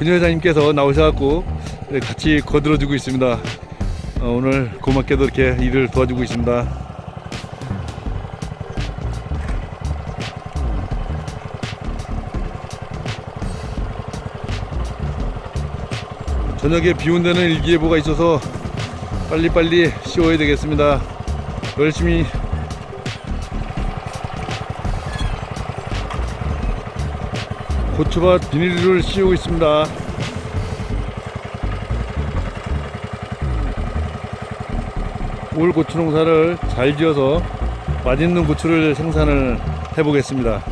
부녀회장님께서 나오셔갖고 같이 거들어주고 있습니다. 오늘 고맙게도 이렇게 일을 도와주고 있습니다. 저녁에 비 온다는 일기예보가 있어서 빨리빨리 씌워야 되겠습니다. 열심히 고추밭 비닐을 씌우고 있습니다. 올 고추 농사를 잘 지어서 맛있는 고추를 생산을 해보겠습니다.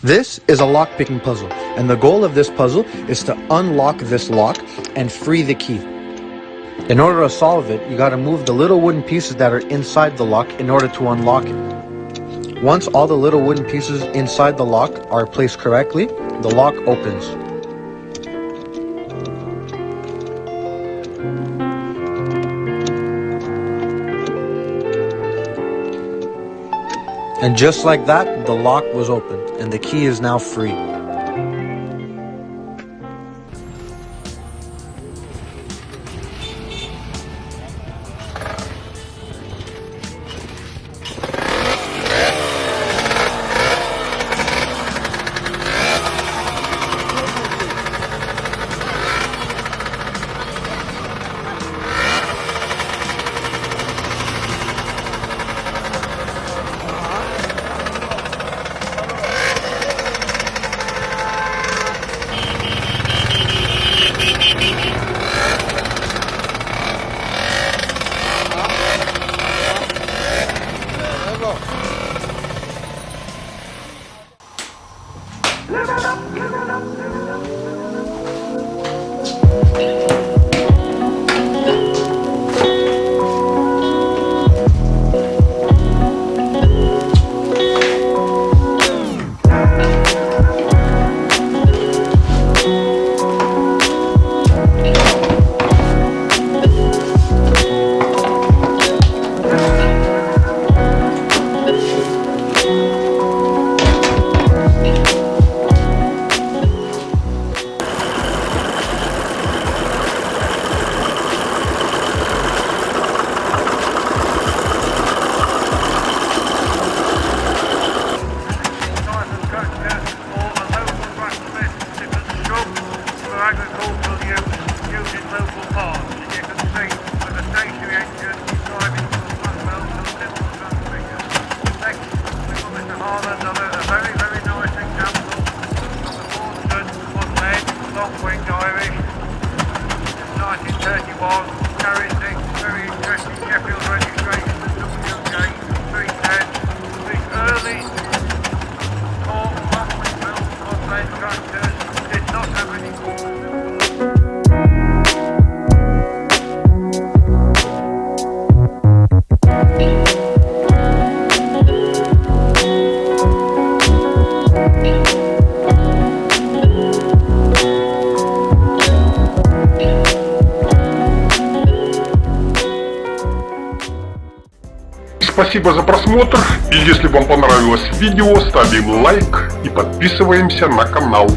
This is a lock-picking puzzle, and the goal of this puzzle is to unlock this lock and free the key. In order to solve it, you gotta move the little wooden pieces that are inside the lock in order to unlock it. Once all the little wooden pieces inside the lock are placed correctly, the lock opens. And just like that, the lock was opened, and the key is now free. Спасибо за просмотр, и если вам понравилось видео, ставим лайк и подписываемся на канал.